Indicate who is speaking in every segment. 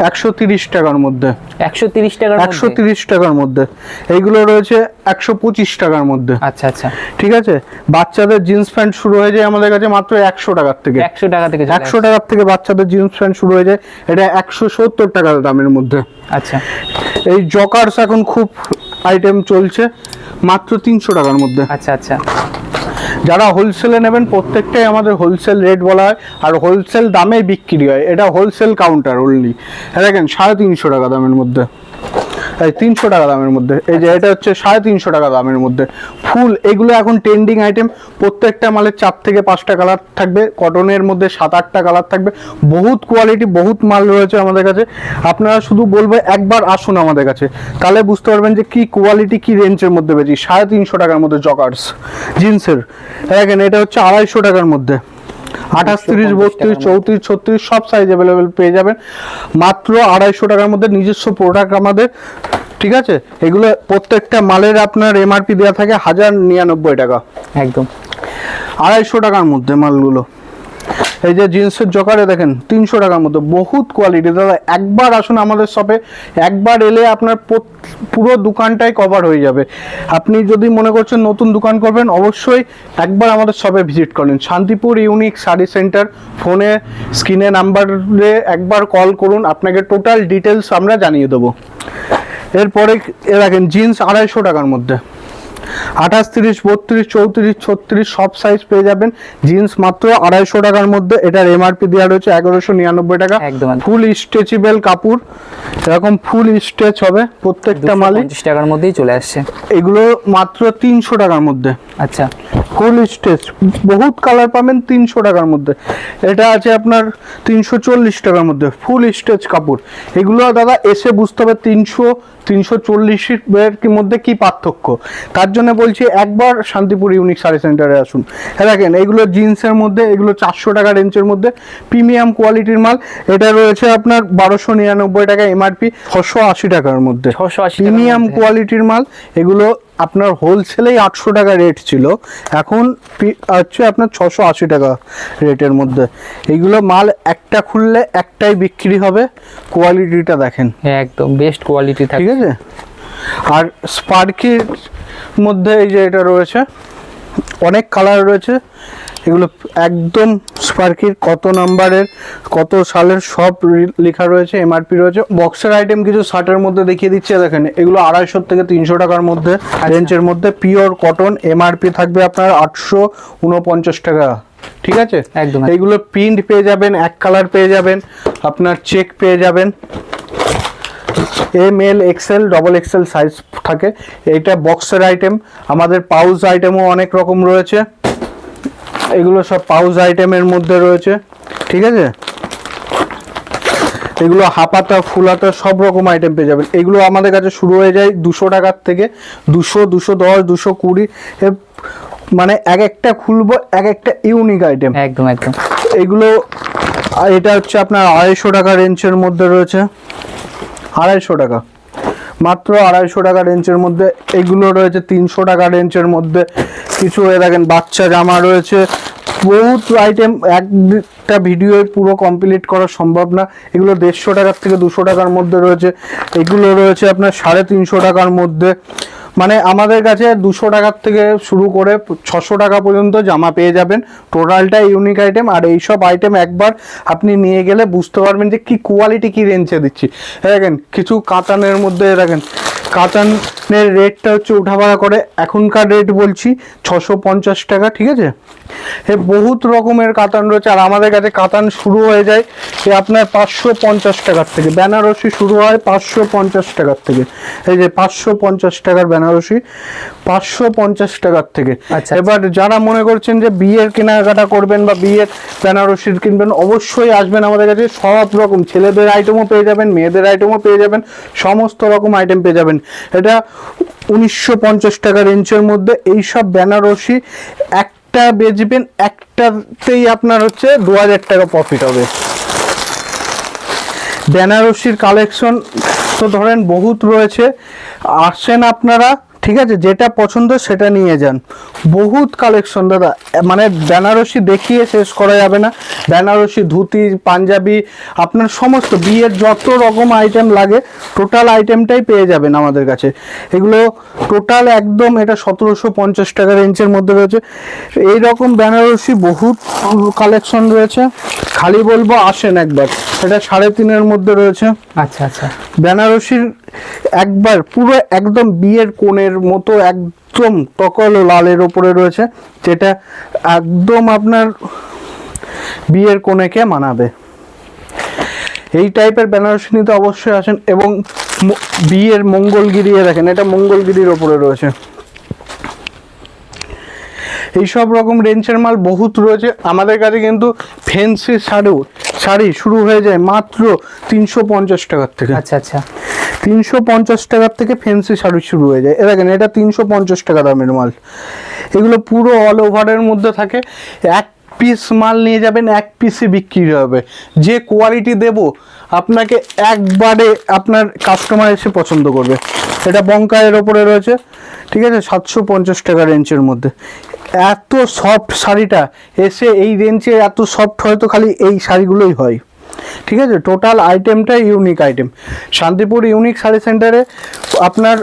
Speaker 1: 130 টাকার মধ্যে।
Speaker 2: 130 টাকার মধ্যে?
Speaker 1: 130 টাকার মধ্যে। এইগুলো রয়েছে 125 টাকার মধ্যে।
Speaker 2: আচ্ছা আচ্ছা,
Speaker 1: ঠিক আছে। বাচ্চাদের জিন্স প্যান্ট শুরু হয়ে যায় আমাদের কাছে মাত্র 100 টাকার থেকে।
Speaker 2: 100 টাকা থেকে?
Speaker 1: 100 টাকার থেকে বাচ্চাদের জিন্স প্যান্ট শুরু হয়ে যায়, এটা 170 টাকার দামের মধ্যে।
Speaker 2: আচ্ছা।
Speaker 1: এই জকার্স এখন খুব আইটেম চলছে মাত্র 300 টাকার মধ্যে।
Speaker 2: আচ্ছা আচ্ছা।
Speaker 1: যারা হোলসেলে নেবেন প্রত্যেকটাই আমাদের হোলসেল রেট বলা হয়, আর হোলসেল দামে বিক্রি হয়, এটা হোলসেল কাউন্টার অনলি। দেখেন 350 টাকা দামের মধ্যে, এই 300 টাকা দামের মধ্যে। এই যে এটা হচ্ছে 350 টাকা দামের মধ্যে ফুল। এগুলো এখন ট্রেন্ডিং আইটেম, প্রত্যেকটা মালের 4 থেকে 5টা কালার থাকবে, কটনের মধ্যে 7-8টা কালার থাকবে, বহুত কোয়ালিটি বহুত মাল রয়েছে আমাদের কাছে। আপনারা শুধু বলবে একবার আসুন আমাদের কাছে, তাহলে বুঝতে পারবেন যে কি কোয়ালিটি কি রেঞ্জের মধ্যে বেশি। 350 টাকার মধ্যে জকার্স জিন্সের। দেখেন এটা হচ্ছে 250 টাকার মধ্যে, 28, 30, 32, 34, 36 সব সাইজ অ্যাভেলেবেল পেয়ে যাবেন মাত্র 250 টাকার মধ্যে। নিজস্ব প্রোডাক্ট আমাদের, ঠিক আছে। এগুলো প্রত্যেকটা মালের আপনার এমআরপি দেওয়া থাকে 1099 টাকা,
Speaker 2: একদম
Speaker 1: 250 টাকার মধ্যে মালগুলো। এই যে জিন্সের জকারে দেখেন 300 টাকার মধ্যে, বহুত কোয়ালিটি। দাদা একবার আসুন আমাদের শপে, একবার এলে আপনার পুরো দোকানটাই কভার হয়ে যাবে। আপনি যদি মনে করছেন নতুন দোকান করবেন, অবশ্যই একবার আমাদের শপে ভিজিট করেন। Shantipur unique sari centre. ফোনে স্ক্রিনে নাম্বারে একবার কল করুন, আপনাকে টোটাল ডিটেলস আমরা জানিয়ে দেবো। এরপরে দেখেন জিন্স 250 টাকার মধ্যে, 28, 30, 32, 34, 36 সব সাইজ পেয়ে যাবেন। জিন্স মাত্র 250 টাকার মধ্যে। এটার এমআরপি দেওয়া রয়েছে 1199 টাকা। ফুল স্ট্রেচেবল কাপড়, এরকম ফুল স্ট্রেচ হবে প্রত্যেকটা মালই।
Speaker 2: 250 টাকার মধ্যেই চলে আসছে
Speaker 1: এগুলো মাত্র 300 টাকার মধ্যে।
Speaker 2: আচ্ছা,
Speaker 1: ফুল স্ট্রেচ বহুত কালার পাবেন 300 টাকার মধ্যে। এটা আছে আপনার 340 টাকার মধ্যে ফুল স্ট্রেচ কাপড়। এগুলো দাদা এসে বুঝতে হবে 300, 340 এর মধ্যে কি পার্থক্য। তার জন্য বলছি একবার শান্তিপুর ইউনিক শাড়ি সেন্টারে আসুন। দেখেন এইগুলো জিন্সের মধ্যে, এগুলো 400 টাকা রেঞ্জের মধ্যে প্রিমিয়াম কোয়ালিটির মাল। এটা রয়েছে আপনার 1299 টাকা এমআরপি, 680 টাকার মধ্যে প্রিমিয়াম কোয়ালিটির মাল। এগুলো আপনার হোলসেলেই 800 টাকা রেট ছিল, এখন হচ্ছে আপনার 680 টাকা রেটের মধ্যে। এইগুলো মাল একটা খুললে একটাই বিক্রি হবে। কোয়ালিটিটা দেখেন,
Speaker 2: একদম বেস্ট কোয়ালিটি,
Speaker 1: ঠিক আছে। আর স্পার্কির মধ্যে এই যে এটা রয়েছে, অনেক কালার রয়েছে। এগুলো একদম স্পার্কির কত নাম্বারের কত সালের সব লেখা রয়েছে, এমআরপি রয়েছে। বক্সের আইটেম কিছু শার্টের মধ্যে দেখিয়ে দিচ্ছে, দেখেন এগুলো 250 থেকে 300 টাকার মধ্যে রেঞ্জের মধ্যে, পিওর কটন। এমআরপি থাকবে আপনার 849 টাকা, ঠিক আছে।
Speaker 2: একদম
Speaker 1: এইগুলো প্রিন্ট পেয়ে যাবেন, এক কালার পেয়ে যাবেন, আপনার চেক পেয়ে যাবেন। ML, XL, XXL সাইজ থাকে। এইটা বক্সের আইটেম। আমাদের পাউচ আইটেমও অনেক রকম রয়েছে, এগুলো সব পাউচ আইটেমের মধ্যে রয়েছে, ঠিক আছে। এগুলো হাফাতা ফুলাতা সব রকম আইটেম পেয়ে যাবেন। এগুলো আমাদের কাছে শুরু হয়ে যায় 200 টাকার থেকে, 200, 210, 220, মানে এক একটা খুলবো এক একটা ইউনিক আইটেম।
Speaker 2: একদম একদম।
Speaker 1: এগুলো এটা হচ্ছে আপনার 250 টাকা রেঞ্জের মধ্যে রয়েছে, 250 টাকা মাত্র 250 টাকা রেঞ্জের মধ্যে। এগুলো রয়েছে 300 টাকা রেঞ্জের মধ্যে। কিছু দেখেন বাচ্চা জামা রয়েছে, বহুত আইটেম, একটা ভিডিও পুরো কমপ্লিট করা সম্ভব না। এগুলো 150 টাকার থেকে 200 টাকার মধ্যে রয়েছে। এগুলো রয়েছে আপনার 350 টাকার মধ্যে। মানে আমাদের কাছে 200 টাকার থেকে শুরু করে 600 টাকা পর্যন্ত জামা পেয়ে যাবেন। টোটালটা ইউনিক আইটেম। আর এইসব আইটেম একবার আপনি নিয়ে গেলে বুঝতে পারবেন যে কি কোয়ালিটি কি রেঞ্জে দিচ্ছি। দেখেন কিছু কাতানের মধ্যে, দেখেন কাতানের রেটটা হচ্ছে উঠাভাড়া করে, এখনকার রেট বলছি 650 টাকা, ঠিক আছে। বহুত রকমের কাতান রয়েছে। আর আমাদের কাছে কাতান শুরু হয়ে যায় আপনার 550 টাকার থেকে। বেনারসি শুরু হয় 550 টাকার থেকে। এই যে 550 টাকার বেনারসি, 550 টাকার থেকে। এবার যারা মনে করছেন যে বিয়ের কেনাকাটা করবেন বা বিয়ের বেনারসির কিনবেন, অবশ্যই আসবেন আমাদের কাছে। সব রকম ছেলেদের আইটেমও পেয়ে যাবেন, মেয়েদের আইটেমও পেয়ে যাবেন, সমস্ত রকম আইটেম পেয়ে যাবেন। এটা 1950 টাকা রেঞ্জের মধ্যে। এইসব বেনারসি একটা বেচবেন, একটাতেই আপনার হচ্ছে 2000 টাকা প্রফিট হবে। বেনারসির কালেকশন তো ধরেন বহুত রয়েছে, আসেন আপনারা, ঠিক আছে, যেটা পছন্দ সেটা নিয়ে যান। বহুত কালেকশন দাদা, মানে বেনারসি দেখিয়ে শেষ করা যাবে না। বেনারসি, ধুতি, পাঞ্জাবি, আপনার সমস্ত বিয়ের যত রকম আইটেম লাগে টোটাল আইটেমটাই পেয়ে যাবেন আমাদের কাছে। এগুলো টোটাল একদম এটা 1750 টাকা রেঞ্জের মধ্যে রয়েছে। এই রকম বেনারসি বহুত কালেকশন রয়েছে, খালি বলবো আসেন একবার। এটা 3.5-এর মধ্যে রয়েছে।
Speaker 2: আচ্ছা আচ্ছা,
Speaker 1: বেনারসির একবার পুরো একদম বিয়ের কোণের মতো একদম টকল লালের ওপরে রয়েছে, যেটা একদম আপনার বিয়ের কোণেকে মানাবে। এই টাইপের বেনারসি নিতে অবশ্যই আসেন। এবং বিয়ের মঙ্গলগিরি দেখেন, এটা মঙ্গলগিরির ওপরে রয়েছে। এই সব রকম রেঞ্জের মাল বহুত রয়েছে আমাদের কাছে, কিন্তু ফ্যান্সি শাড়ি শুরু হয়ে যায় মাত্র 350 টাকার থেকে।
Speaker 2: আচ্ছা আচ্ছা,
Speaker 1: 350 টাকার থেকে ফ্যান্সি শাড়ি শুরু হয়ে যায়। এ দেখেন, এটা 350 টাকা দামের মাল। এগুলো পুরো অল ওভারের মধ্যে থাকে। এক পিস মাল নিয়ে যাবেন, এক পিসই বিক্রি হবে। যে কোয়ালিটি দেব আপনাকে একবারে আপনার কাস্টমার এসে পছন্দ করবে। এটা বঙ্কায়ের ওপরে রয়েছে, ঠিক আছে, 750 টাকা রেঞ্জের মধ্যে। এত সফট শাড়িটা এসে এই রেঞ্জে এত সফট হয়তো খালি এই শাড়িগুলোই হয়। ঠিক আছে, টোটাল আইটেমটা unique item. Shantipur unique sari সেন্টারে আপনার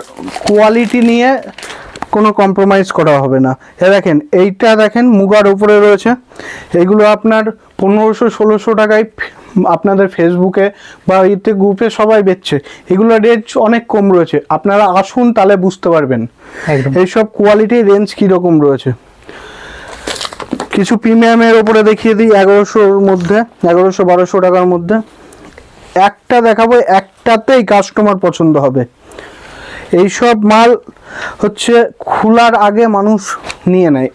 Speaker 1: কোয়ালিটি নিয়ে কোনো কম্প্রোমাইজ করা হবে না। এ দেখেন, এইটা দেখেন মুগার উপরে রয়েছে। এগুলো আপনার 1500-1600 টাকায় আপনাদের ফেসবুকে বা ইতে গ্রুপে সবাই বেচছে। এগুলো রেঞ্জ অনেক কম রয়েছে, আপনারা আসুন তাহলে বুঝতে পারবেন
Speaker 2: একদম।
Speaker 1: এইসব কোয়ালিটির রেঞ্জ কীরকম রয়েছে। কিছু প্রিমিয়ামের ওপরে দেখিয়ে দিই 1100-র মধ্যে, 1100-1200 টাকার মধ্যে। একটা দেখাবো, একটাতেই কাস্টমার পছন্দ হবে। এইসব মাল হচ্ছে খোলার আগে মানুষ নিয়ে নেয়।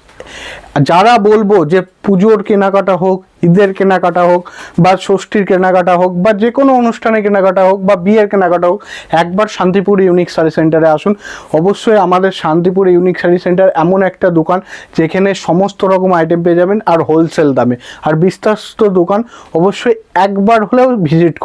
Speaker 1: যারা বলবো যে পুজোর কেনাকাটা হোক, ঈদের কেনাকাটা হোক, বা ষষ্ঠীর কেনাকাটা হোক, বা যে কোনো অনুষ্ঠানে কেনাকাটা হোক, বা বিয়ের কেনাকাটা হোক, একবার শান্তিপুর ইউনিক শাড়ি সেন্টারে আসুন। অবশ্যই আমাদের শান্তিপুর ইউনিক শাড়ি সেন্টার এমন একটা দোকান যেখানে সমস্ত রকম আইটেম পেয়ে যাবেন আর হোলসেল দামে। আর বিশ্বস্ত দোকান, অবশ্যই একবার হলেও ভিজিট করেন।